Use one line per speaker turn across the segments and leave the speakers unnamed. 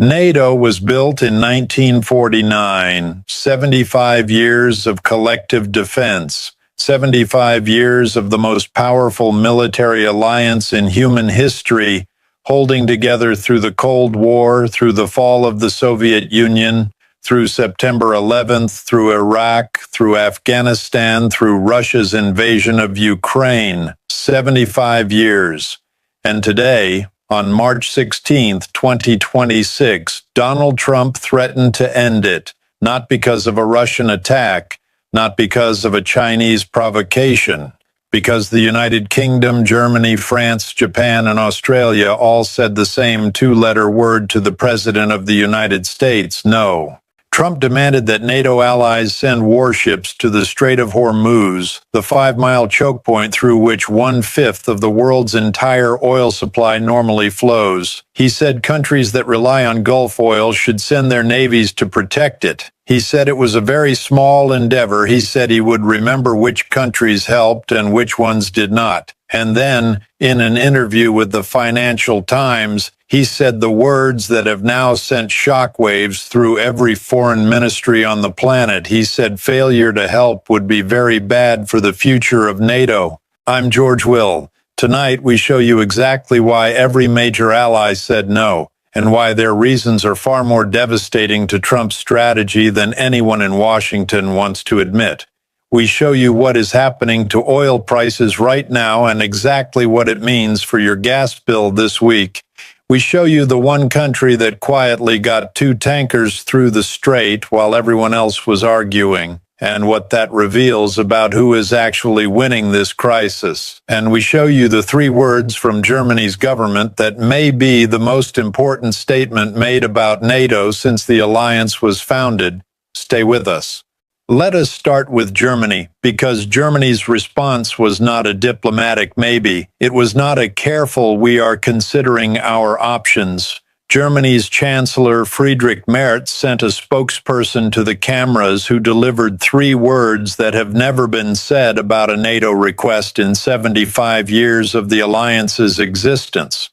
NATO was built in 1949, 75 years of collective defense, 75 years of the most powerful military alliance in human history, holding together through the Cold War, through the fall of the Soviet Union, through September 11th, through Iraq, through Afghanistan, through Russia's invasion of Ukraine. 75 years. And today, on March 16, 2026, Donald Trump threatened to end it, not because of a Russian attack, not because of a Chinese provocation, because the United Kingdom, Germany, France, Japan, and Australia all said the same two-letter word to the President of the United States, no. Trump demanded that NATO allies send warships to the Strait of Hormuz, the 5-mile choke point through which 1/5 of the world's entire oil supply normally flows. He said countries that rely on Gulf oil should send their navies to protect it. He said it was a very small endeavor. He said he would remember which countries helped and which ones did not. And then, in an interview with the Financial Times, he said the words that have now sent shockwaves through every foreign ministry on the planet. He said failure to help would be very bad for the future of NATO. I'm George Will. Tonight we show you exactly why every major ally said no, and why their reasons are far more devastating to Trump's strategy than anyone in Washington wants to admit. We show you what is happening to oil prices right now and exactly what it means for your gas bill this week. We show you the one country that quietly got 2 tankers through the strait while everyone else was arguing, and what that reveals about who is actually winning this crisis. And we show you the 3 words from Germany's government that may be the most important statement made about NATO since the alliance was founded. Stay with us. Let us start with Germany, because Germany's response was not a diplomatic maybe. It was not a careful we are considering our options. Germany's Chancellor Friedrich Merz sent a spokesperson to the cameras who delivered 3 words that have never been said about a NATO request in 75 years of the alliance's existence.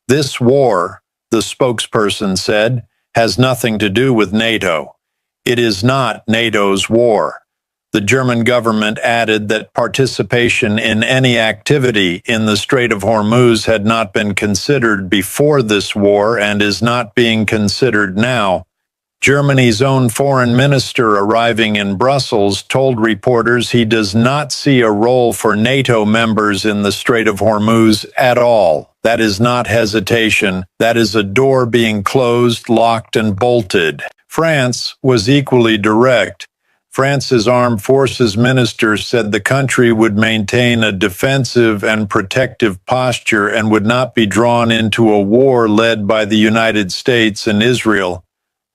This war, the spokesperson said, has nothing to do with NATO. It is not NATO's war. The German government added that participation in any activity in the Strait of Hormuz had not been considered before this war and is not being considered now. Germany's own foreign minister arriving in Brussels told reporters he does not see a role for NATO members in the Strait of Hormuz at all. That is not hesitation. That is a door being closed, locked, and bolted. France was equally direct. France's armed forces minister said the country would maintain a defensive and protective posture and would not be drawn into a war led by the United States and Israel.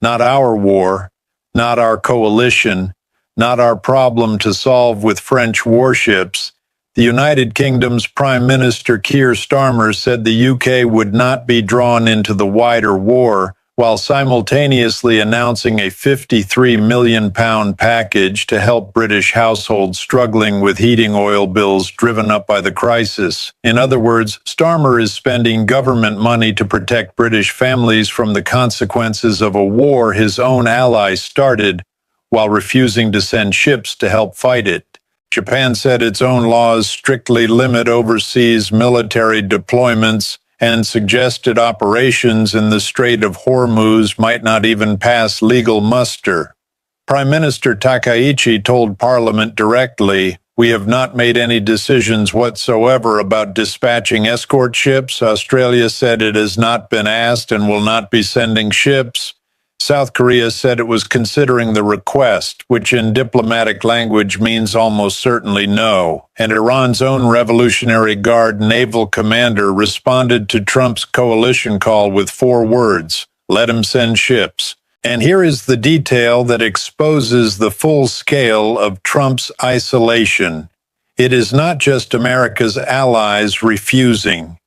Not our war, not our coalition, not our problem to solve with French warships. The United Kingdom's Prime Minister Keir Starmer said the UK would not be drawn into the wider war, while simultaneously announcing a £53 million package to help British households struggling with heating oil bills driven up by the crisis. In other words, Starmer is spending government money to protect British families from the consequences of a war his own allies started, while refusing to send ships to help fight it. Japan said its own laws strictly limit overseas military deployments, and suggested operations in the Strait of Hormuz might not even pass legal muster. Prime Minister Takaichi told Parliament directly, "We have not made any decisions whatsoever about dispatching escort ships." Australia said it has not been asked and will not be sending ships. South Korea said it was considering the request, which in diplomatic language means almost certainly no. And Iran's own Revolutionary Guard naval commander responded to Trump's coalition call with 4 words, "Let him send ships." And here is the detail that exposes the full scale of Trump's isolation. It is not just America's allies refusing.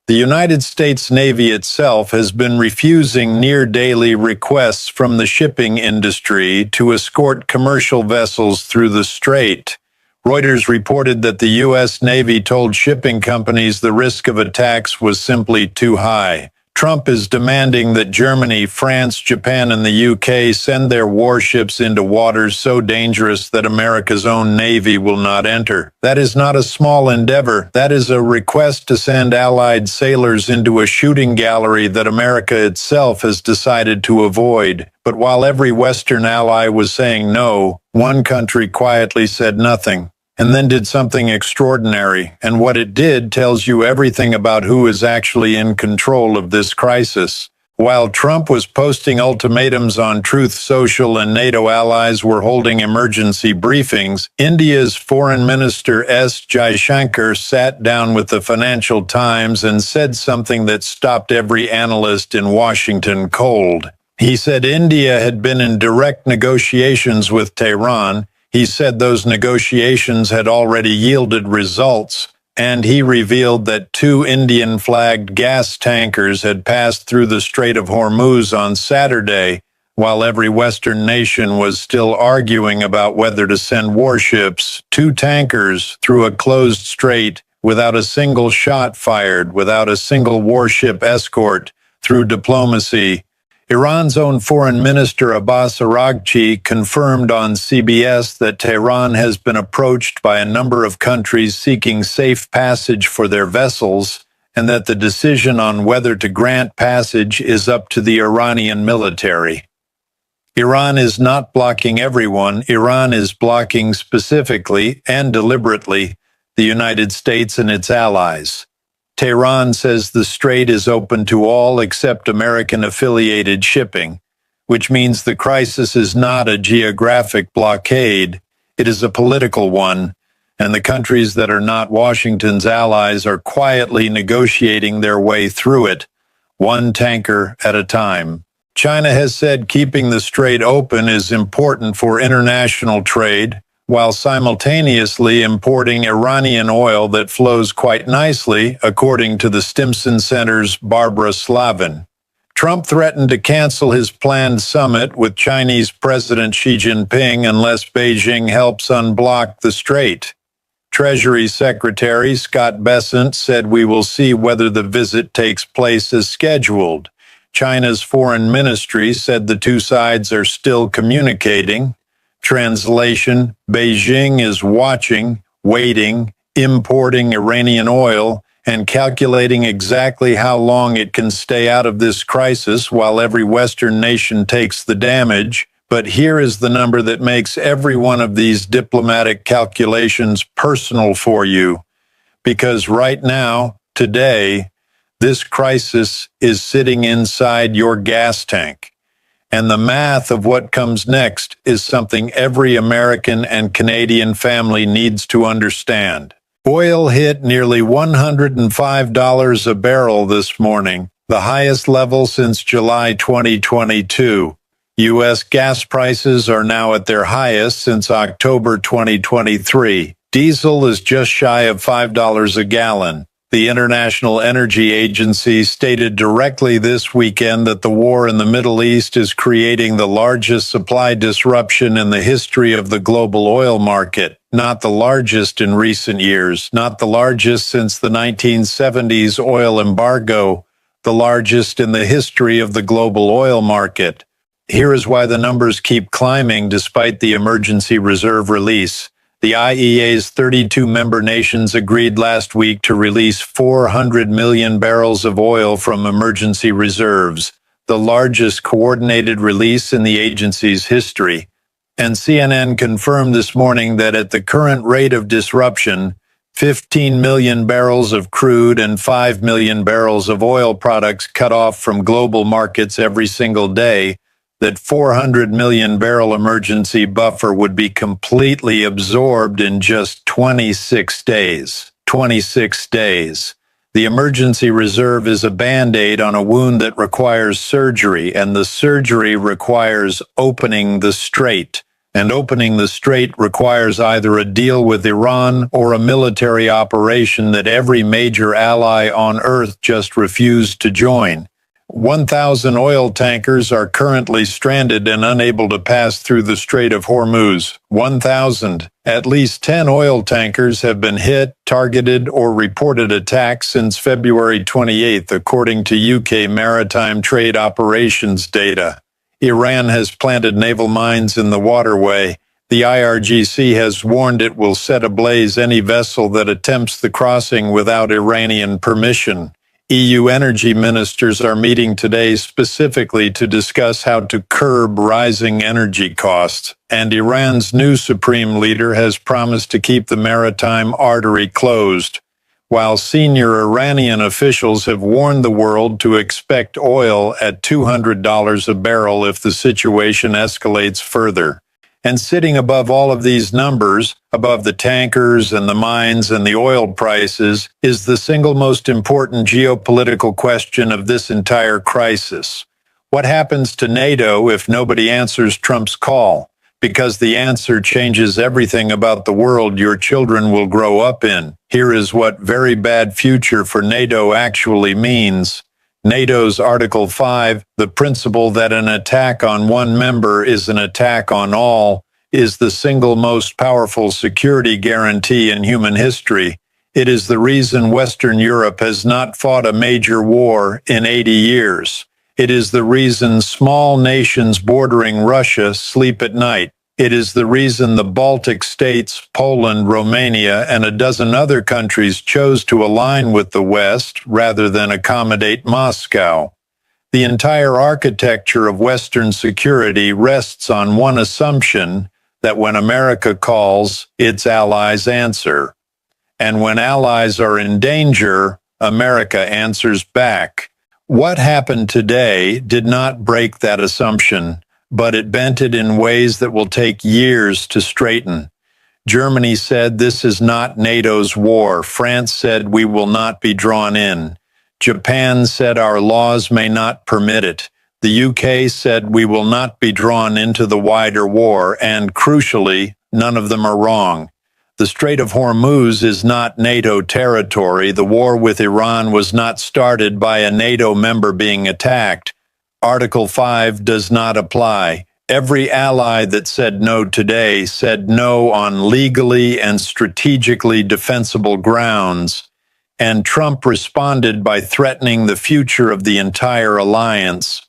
The United States Navy itself has been refusing near-daily requests from the shipping industry to escort commercial vessels through the strait. Reuters reported that the U.S. Navy told shipping companies the risk of attacks was simply too high. Trump is demanding that Germany, France, Japan, and the UK send their warships into waters so dangerous that America's own Navy will not enter. That is not a small endeavor. That is a request to send Allied sailors into a shooting gallery that America itself has decided to avoid. But while every Western ally was saying no, one country quietly said nothing, and then did something extraordinary, and what it did tells you everything about who is actually in control of this crisis. While Trump was posting ultimatums on Truth Social and NATO allies were holding emergency briefings, India's Foreign Minister S. Jaishankar sat down with the Financial Times and said something that stopped every analyst in Washington cold. He said India had been in direct negotiations with Tehran. He said those negotiations had already yielded results, and he revealed that 2 Indian-flagged gas tankers had passed through the Strait of Hormuz on Saturday, while every Western nation was still arguing about whether to send warships. 2 tankers through a closed strait without a single shot fired, without a single warship escort, through diplomacy. Iran's own Foreign Minister Abbas Araghchi confirmed on CBS that Tehran has been approached by a number of countries seeking safe passage for their vessels, and that the decision on whether to grant passage is up to the Iranian military. Iran is not blocking everyone. Iran is blocking specifically and deliberately the United States and its allies. Tehran says the strait is open to all except American-affiliated shipping, which means the crisis is not a geographic blockade, it is a political one, and the countries that are not Washington's allies are quietly negotiating their way through it, one tanker at a time. China has said keeping the strait open is important for international trade, while simultaneously importing Iranian oil that flows quite nicely, according to the Stimson Center's Barbara Slavin. Trump threatened to cancel his planned summit with Chinese President Xi Jinping unless Beijing helps unblock the strait. Treasury Secretary Scott Bessent said we will see whether the visit takes place as scheduled. China's foreign ministry said the two sides are still communicating. Translation: Beijing is watching, waiting, importing Iranian oil, and calculating exactly how long it can stay out of this crisis while every Western nation takes the damage. But here is the number that makes every one of these diplomatic calculations personal for you. Because right now, today, this crisis is sitting inside your gas tank. And the math of what comes next is something every American and Canadian family needs to understand. Oil hit nearly $105 a barrel this morning, the highest level since July 2022. U.S. gas prices are now at their highest since October 2023. Diesel is just shy of $5 a gallon. The International Energy Agency stated directly this weekend that the war in the Middle East is creating the largest supply disruption in the history of the global oil market, not the largest in recent years, not the largest since the 1970s oil embargo, the largest in the history of the global oil market. Here is why the numbers keep climbing despite the emergency reserve release. The IEA's 32 member nations agreed last week to release 400 million barrels of oil from emergency reserves, the largest coordinated release in the agency's history. And CNN confirmed this morning that at the current rate of disruption, 15 million barrels of crude and 5 million barrels of oil products cut off from global markets every single day, that 400 million barrel emergency buffer would be completely absorbed in just 26 days. 26 days. The emergency reserve is a Band-Aid on a wound that requires surgery, and the surgery requires opening the strait. And opening the strait requires either a deal with Iran or a military operation that every major ally on earth just refused to join. 1,000 oil tankers are currently stranded and unable to pass through the Strait of Hormuz. 1,000. At least 10 oil tankers have been hit, targeted, or reported attacks since February 28, according to UK Maritime Trade Operations data. Iran has planted naval mines in the waterway. The IRGC has warned it will set ablaze any vessel that attempts the crossing without Iranian permission. EU energy ministers are meeting today specifically to discuss how to curb rising energy costs, and Iran's new supreme leader has promised to keep the maritime artery closed, while senior Iranian officials have warned the world to expect oil at $200 a barrel if the situation escalates further. And sitting above all of these numbers, above the tankers and the mines and the oil prices, is the single most important geopolitical question of this entire crisis. What happens to NATO if nobody answers Trump's call? Because the answer changes everything about the world your children will grow up in. Here is what very bad future for NATO actually means. NATO's Article 5, the principle that an attack on one member is an attack on all, is the single most powerful security guarantee in human history. It is the reason Western Europe has not fought a major war in 80 years. It is the reason small nations bordering Russia sleep at night. It is the reason the Baltic states, Poland, Romania, and a dozen other countries chose to align with the West rather than accommodate Moscow. The entire architecture of Western security rests on one assumption, that when America calls, its allies answer. And when allies are in danger, America answers back. What happened today did not break that assumption, but it bent it in ways that will take years to straighten. Germany said this is not NATO's war. France said we will not be drawn in. Japan said our laws may not permit it. The UK said we will not be drawn into the wider war, and crucially, none of them are wrong. The Strait of Hormuz is not NATO territory. The war with Iran was not started by a NATO member being attacked. Article 5 does not apply. Every ally that said no today said no on legally and strategically defensible grounds, and Trump responded by threatening the future of the entire alliance.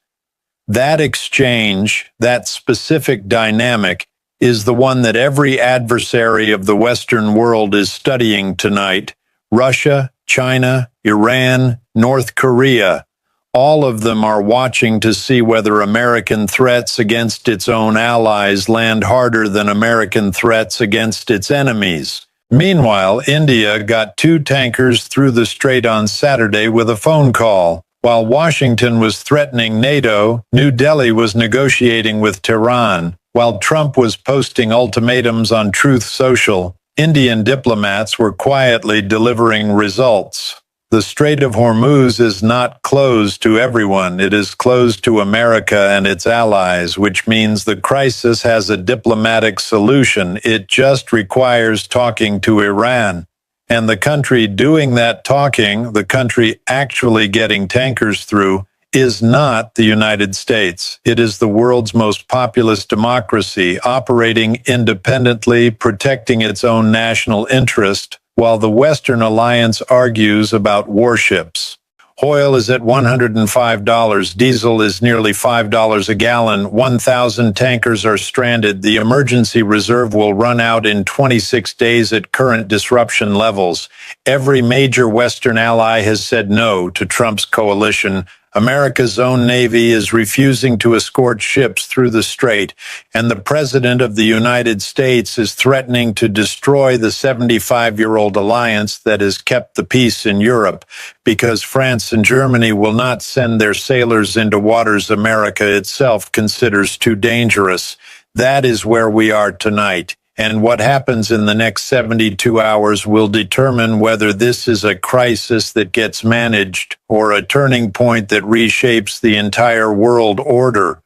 That exchange, that specific dynamic, is the one that every adversary of the Western world is studying tonight. Russia, China, Iran, North Korea. All of them are watching to see whether American threats against its own allies land harder than American threats against its enemies. Meanwhile, India got 2 tankers through the strait on Saturday with a phone call. While Washington was threatening NATO, New Delhi was negotiating with Tehran. While Trump was posting ultimatums on Truth Social, Indian diplomats were quietly delivering results. The Strait of Hormuz is not closed to everyone. It is closed to America and its allies, which means the crisis has a diplomatic solution. It just requires talking to Iran. And the country doing that talking, the country actually getting tankers through, is not the United States. It is the world's most populous democracy, operating independently, protecting its own national interest, while the Western alliance argues about warships. Oil is at $105. Diesel is nearly $5 a gallon. 1,000 tankers are stranded. The emergency reserve will run out in 26 days at current disruption levels. Every major Western ally has said no to Trump's coalition. America's own Navy is refusing to escort ships through the strait, and the President of the United States is threatening to destroy the 75-year-old alliance that has kept the peace in Europe, because France and Germany will not send their sailors into waters America itself considers too dangerous. That is where we are tonight. And what happens in the next 72 hours will determine whether this is a crisis that gets managed or a turning point that reshapes the entire world order.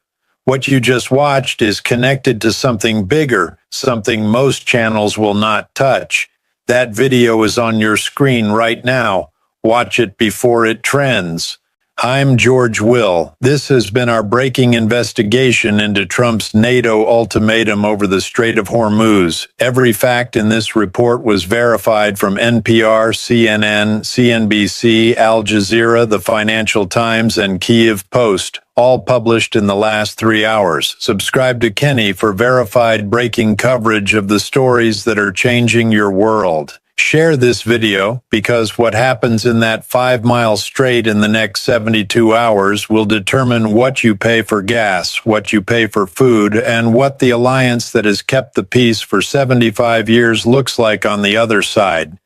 What you just watched is connected to something bigger, something most channels will not touch. That video is on your screen right now. Watch it before it trends. I'm George Will. This has been our breaking investigation into Trump's NATO ultimatum over the Strait of Hormuz. Every fact in this report was verified from NPR, CNN, CNBC, Al Jazeera, the Financial Times, and Kyiv Post, all published in the last 3 hours. Subscribe to Kenny for verified breaking coverage of the stories that are changing your world. Share this video, because what happens in that 5-mile strait in the next 72 hours will determine what you pay for gas, what you pay for food, and what the alliance that has kept the peace for 75 years looks like on the other side.